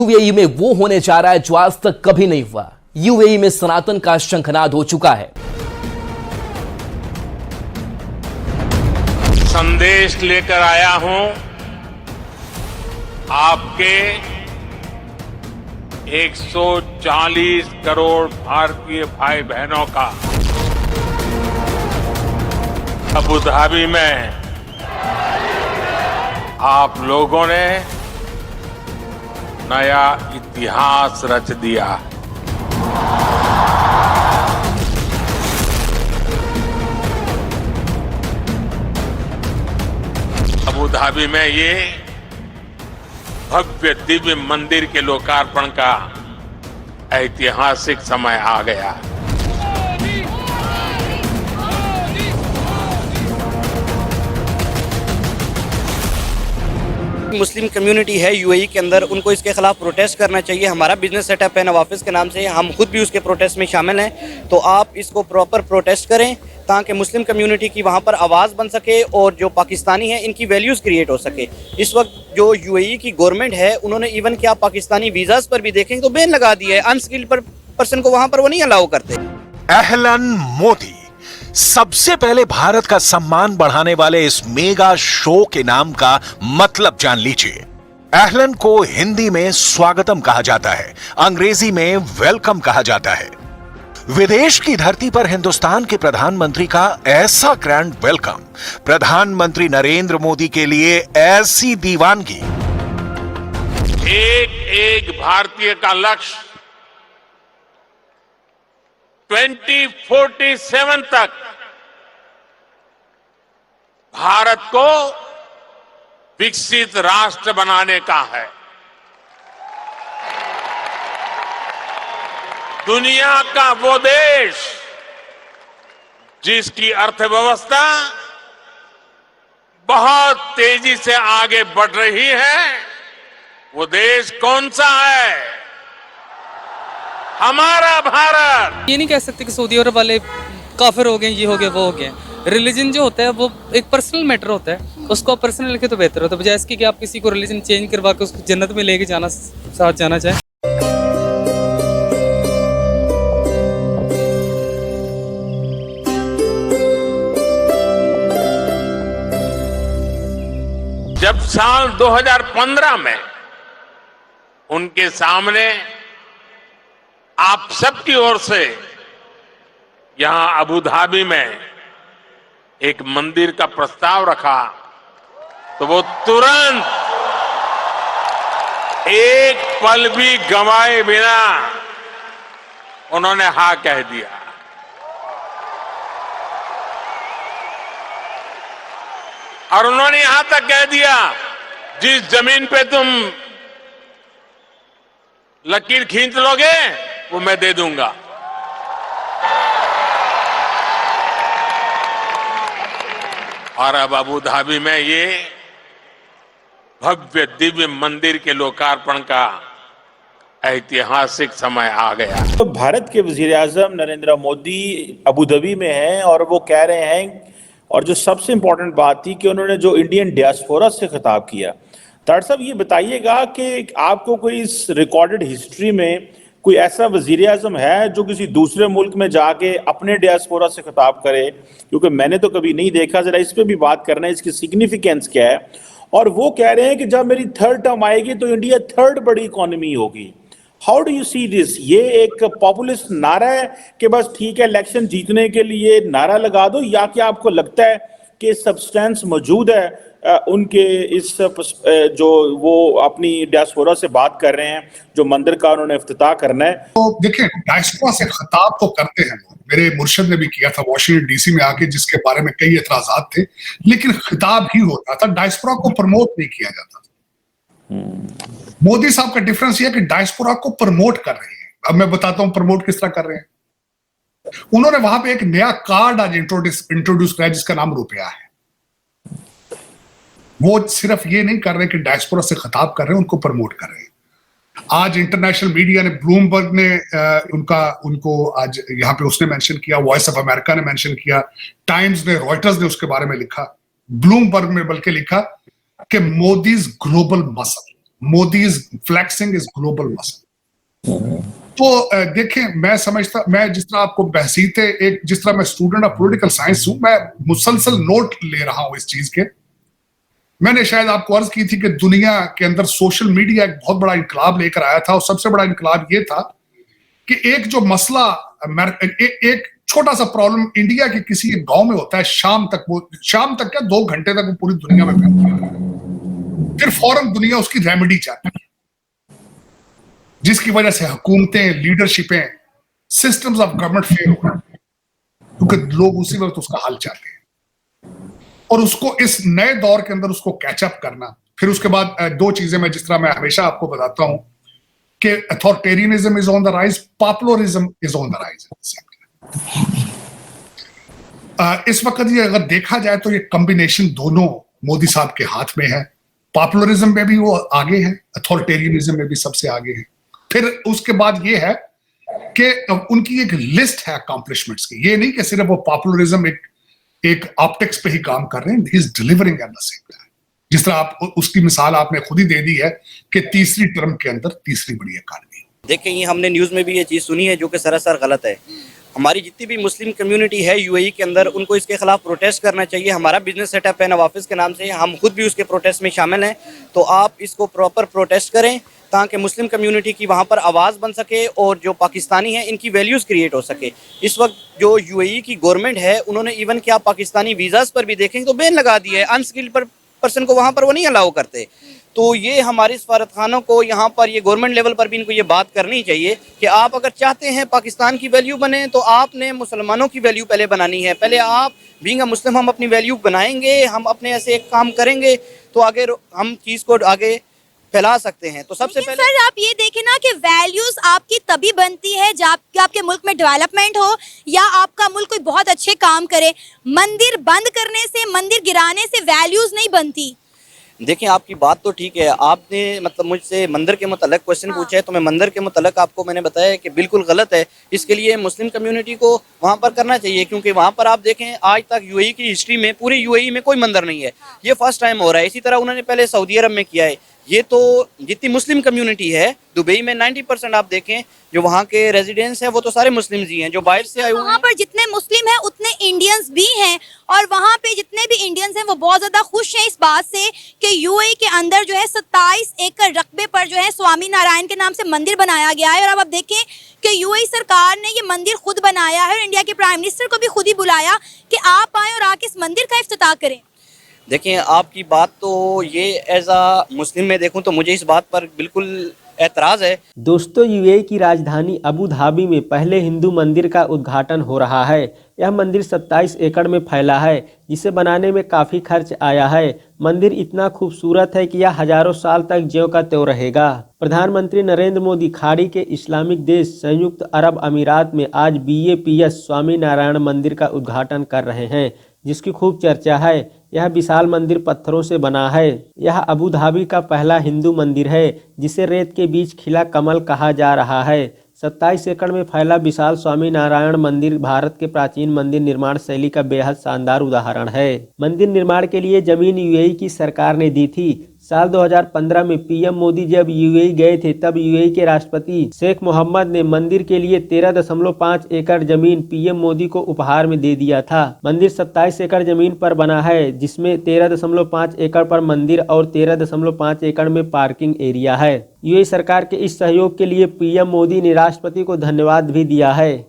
UAE में वो होने जा रहा है जो आज तक कभी नहीं हुआ। यूएई में सनातन का शंखनाद हो चुका है। संदेश लेकर आया हूं आपके 140 करोड़ भारतीय भाई बहनों का। अबू धाबी में आप लोगों ने नया इतिहास रच दिया। अबू धाबी में ये भव्य दिव्य मंदिर के लोकार्पण का ऐतिहासिक समय आ गया। मुस्लिम कम्युनिटी है यूएई के अंदर, उनको इसके खिलाफ प्रोटेस्ट करना चाहिए। हमारा बिजनेस सेटअप है नवाफिस के नाम से, हम खुद भी उसके प्रोटेस्ट में शामिल हैं। तो आप इसको प्रॉपर प्रोटेस्ट करें ताकि मुस्लिम कम्युनिटी की वहाँ पर आवाज़ बन सके और जो पाकिस्तानी है इनकी वैल्यूज़ क्रिएट हो सके। इस वक्त जो यूएई की गवर्नमेंट है उन्होंने इवन कि आप पाकिस्तानी वीज़ाज़ पर भी देखें तो बैन लगा दिया है। अनस्किल्ड पर्सन को वहाँ पर वो नहीं अलाउ करते। अहलन मोदी, सबसे पहले भारत का सम्मान बढ़ाने वाले इस मेगा शो के नाम का मतलब जान लीजिए। अहलन को हिंदी में स्वागतम कहा जाता है, अंग्रेजी में वेलकम कहा जाता है। विदेश की धरती पर हिंदुस्तान के प्रधानमंत्री का ऐसा ग्रैंड वेलकम, प्रधानमंत्री नरेंद्र मोदी के लिए ऐसी दीवानगी। एक एक भारतीय का लक्ष्य 2047 तक भारत को विकसित राष्ट्र बनाने का है। दुनिया का वो देश जिसकी अर्थव्यवस्था बहुत तेजी से आगे बढ़ रही है, वो देश कौन सा है? हमारा भारत। ये नहीं कह सकते कि सऊदी अरब वाले काफिर हो गए, ये हो गए, वो हो गए। रिलीजन जो होता है वो एक पर्सनल मैटर होता है, उसको पर्सनल लिखे तो बेहतर होता है, बजाय इसकी कि आप किसी को रिलीजन चेंज करवा के उसको जन्नत में लेके जाना, साथ जाना चाहे। जब साल 2015 में उनके सामने आप सबकी ओर से यहां अबू धाबी में एक मंदिर का प्रस्ताव रखा तो वो तुरंत एक पल भी गंवाए बिना उन्होंने हाँ कह दिया। और उन्होंने यहां तक कह दिया, जिस जमीन पे तुम लकीर खींच लोगे वो मैं दे दूंगा। और अब अबू धाबी में ये भव्य दिव्य मंदिर के लोकार्पण का ऐतिहासिक समय आ गया। तो भारत के वजीर-ए-आज़म नरेंद्र मोदी अबू धाबी में हैं और वो कह रहे हैं, और जो सबसे इंपॉर्टेंट बात थी कि उन्होंने जो इंडियन डियास्पोरा से खिताब किया। तार साहब ये बताइएगा कि आपको कोई इस रिकॉर्डेड हिस्ट्री में कोई ऐसा वजीर-ए-आज़म है जो किसी दूसरे मुल्क में जाके अपने डियास्पोरा से खिताब करे? क्योंकि मैंने तो कभी नहीं देखा। जरा इस पे भी बात करना है, इसकी सिग्निफिकेंस क्या है। और वो कह रहे हैं कि जब मेरी थर्ड टर्म आएगी तो इंडिया थर्ड बड़ी इकोनॉमी होगी। How do you see this? ये एक पॉपुलिस्ट नारा है कि बस ठीक है इलेक्शन जीतने के लिए नारा लगा दो, या क्या आपको लगता है कि सब्सटेंस मौजूद है उनके इस जो वो अपनी डियास्पोरा से बात कर रहे हैं, जो मंदिर का उन्होंने इफ्तिताह करना है? तो देखिए, डियास्पोरा से खिताब तो करते हैं लोग। मेरे मुर्शिद ने भी किया था वॉशिंगटन डीसी में आके, जिसके बारे में कई एतराजात थे, लेकिन खिताब ही होता था, डियास्पोरा को प्रमोट नहीं किया जाता था। मोदी साहब का डिफरेंस ये है कि डायस्पोरा को प्रमोट कर रहे हैं। अब मैं बताता हूं प्रमोट किस तरह कर रहे हैं। उन्होंने वहां पे एक नया कार्ड आज इंट्रोड्यूस किया जिसका नाम रुपया है। वो सिर्फ ये नहीं कर रहे कि डायस्पोरा से खिताब कर रहे हैं, उनको प्रमोट कर रहे हैं। आज इंटरनेशनल मीडिया ने, ब्लूमबर्ग ने उनको आज यहाँ पे उसने मेंशन किया, वॉइस ऑफ अमेरिका ने मेंशन किया, टाइम्स ने, रॉयटर्स ने उसके बारे में लिखा, ब्लूमबर्ग में बल्कि लिखा कि Modi's global muscle. Modi is flexing is global muscle. तो देखें, मैं जिस तरह आपको बहसीते एक, जिस तरह मैं स्टूडेंट ऑफ पॉलिटिकल साइंस हूं, मैं मुसलसल नोट ले रहा हूं इस चीज के। मैंने शायद आपको अर्ज की थी कि दुनिया के अंदर सोशल मीडिया एक बहुत बड़ा इनकलाब लेकर आया था, और सबसे बड़ा इनकलाब ये था कि एक जो मसला एक छोटा सा प्रॉब्लम इंडिया के किसी एक गांव में होता है, शाम तक क्या 2 घंटे तक वो पूरी दुनिया में फैलता है, फिर फौरन दुनिया उसकी रेमेडी चाहती है, जिसकी वजह से हुकूमतें, लीडरशिपें, सिस्टम्स ऑफ गवर्नमेंट फेल हो रहे हैं, क्योंकि लोग उसी वक्त उसका हल चाहते हैं। और उसको इस नए दौर के अंदर उसको कैचअप करना, फिर उसके बाद 2 चीजें मैं जिस तरह मैं हमेशा आपको बताता हूं कि authoritarianism is on the rise, populism is on the rise. इस वक्त ये अगर देखा जाए तो ये कॉम्बिनेशन दोनों मोदी साहब के हाथ में है। पॉपुलरिज्म में भी वो आगे है, अथॉरिटेरियनिज्म में भी सबसे आगे है। फिर उसके बाद ये है कि उनकी एक लिस्ट है अकॉम्प्लिशमेंट्स की। ये नहीं कि सिर्फ वो पॉपुलरिज्म एक ऑप्टिक्स पे ही काम कर रहे हैं, he is delivering at the same time. जिस तरह आप उसकी मिसाल आपने खुद ही दे दी है कि तीसरी टर्म के अंदर तीसरी बड़ी इकॉनमी। देखिए, ये हमने न्यूज़ में भी ये चीज़ सुनी है जो कि सरासर गलत है। हमारी जितनी भी मुस्लिम कम्युनिटी है यूएई के अंदर, उनको इसके खिलाफ प्रोटेस्ट करना चाहिए। हमारा बिजनेस सेटअप है नवाफिस के नाम से, हम खुद भी उसके प्रोटेस्ट में शामिल हैं। तो आप इसको प्रॉपर प्रोटेस्ट करें ताकि मुस्लिम कम्युनिटी की वहाँ पर आवाज़ बन सके और जो पाकिस्तानी हैं इनकी वैल्यूज़ क्रिएट हो सके। इस वक्त जो यूएई की गवर्नमेंट है, उन्होंने इवन कि आप पाकिस्तानी वीज़ाज़ पर भी देखें तो बैन लगा दिया है, अनस्किल्ड पर्सन को वहाँ पर वो नहीं अलाउ करते। तो ये हमारे सफारतखानों को यहाँ पर, ये गवर्नमेंट लेवल पर भी इनको ये बात करनी चाहिए कि आप अगर चाहते हैं पाकिस्तान की वैल्यू बने तो आपने मुसलमानों की वैल्यू पहले बनानी है। पहले आप बीइंग अ मुस्लिम हम अपनी वैल्यू बनाएंगे, हम अपने ऐसे एक काम करेंगे तो आगे हम चीज़ को आगे फैला सकते हैं। तो सबसे पहले सर आप ये देखें ना कि वैल्यूज आपकी तभी बनती है जब आपके मुल्क में डेवलपमेंट हो या आपका मुल्क कोई बहुत अच्छे काम करे। मंदिर बंद करने से, मंदिर गिराने से वैल्यूज नहीं बनती। देखिए, आपकी बात तो ठीक है। आपने मतलब मुझसे मंदिर के मुतल्लिक क्वेश्चन पूछा है, तो मैं मंदिर के मुतल्लिक आपको मैंने बताया कि बिल्कुल गलत है। इसके लिए मुस्लिम कम्युनिटी को वहाँ पर करना चाहिए, क्योंकि वहाँ पर आप देखें आज तक यूएई की हिस्ट्री में, पूरे यूएई में कोई मंदिर नहीं है। ये फर्स्ट टाइम हो रहा है। इसी तरह उन्होंने पहले सऊदी अरब में किया है। ये तो जितनी मुस्लिम कम्युनिटी है दुबई में 90% आप देखें जो वहाँ के रेजिडेंट्स हैं वो तो सारे मुस्लिम ही हैं, जो बाहर से आए हुए हैं। वहाँ पर जितने मुस्लिम हैं उतने इंडियंस भी हैं, और वहाँ पे जितने भी इंडियंस हैं वो बहुत ज़्यादा खुश हैं इस बात से कि यूएई के अंदर जो है 27 एकड़ रकबे पर जो है स्वामी नारायण के नाम से मंदिर बनाया गया है। और अब आप देखें कि यूएई सरकार ने ये मंदिर खुद बनाया है और इंडिया के प्राइम मिनिस्टर को भी खुद ही बुलाया कि आप आएँ और आके इस मंदिर का इफ्तिताह करें। देखिए, आपकी बात तो ये एज आ मुस्लिम में देखूं तो मुझे इस बात पर बिल्कुल एतराज़ है। दोस्तों, यूएई की राजधानी अबू धाबी में पहले हिंदू मंदिर का उद्घाटन हो रहा है। यह मंदिर 27 एकड़ में फैला है, जिसे बनाने में काफ़ी खर्च आया है। मंदिर इतना खूबसूरत है कि यह हजारों साल तक ज्यों का त्यों रहेगा। प्रधानमंत्री नरेंद्र मोदी खाड़ी के इस्लामिक देश संयुक्त अरब अमीरात में आज BAPS स्वामी नारायण मंदिर का उद्घाटन कर रहे हैं, जिसकी खूब चर्चा है। यह विशाल मंदिर पत्थरों से बना है। यह अबू धाबी का पहला हिंदू मंदिर है, जिसे रेत के बीच खिला कमल कहा जा रहा है। 27 एकड़ में फैला विशाल स्वामी नारायण मंदिर भारत के प्राचीन मंदिर निर्माण शैली का बेहद शानदार उदाहरण है। मंदिर निर्माण के लिए जमीन यूएई की सरकार ने दी थी। साल 2015 में PM मोदी जब यूएई गए थे, तब यूएई के राष्ट्रपति शेख मोहम्मद ने मंदिर के लिए 13.5 एकड़ जमीन PM मोदी को उपहार में दे दिया था। मंदिर 27 एकड़ जमीन पर बना है, जिसमें 13.5 एकड़ पर मंदिर और 13.5 एकड़ में पार्किंग एरिया है। यूएई सरकार के इस सहयोग के लिए PM मोदी ने राष्ट्रपति को धन्यवाद भी दिया है।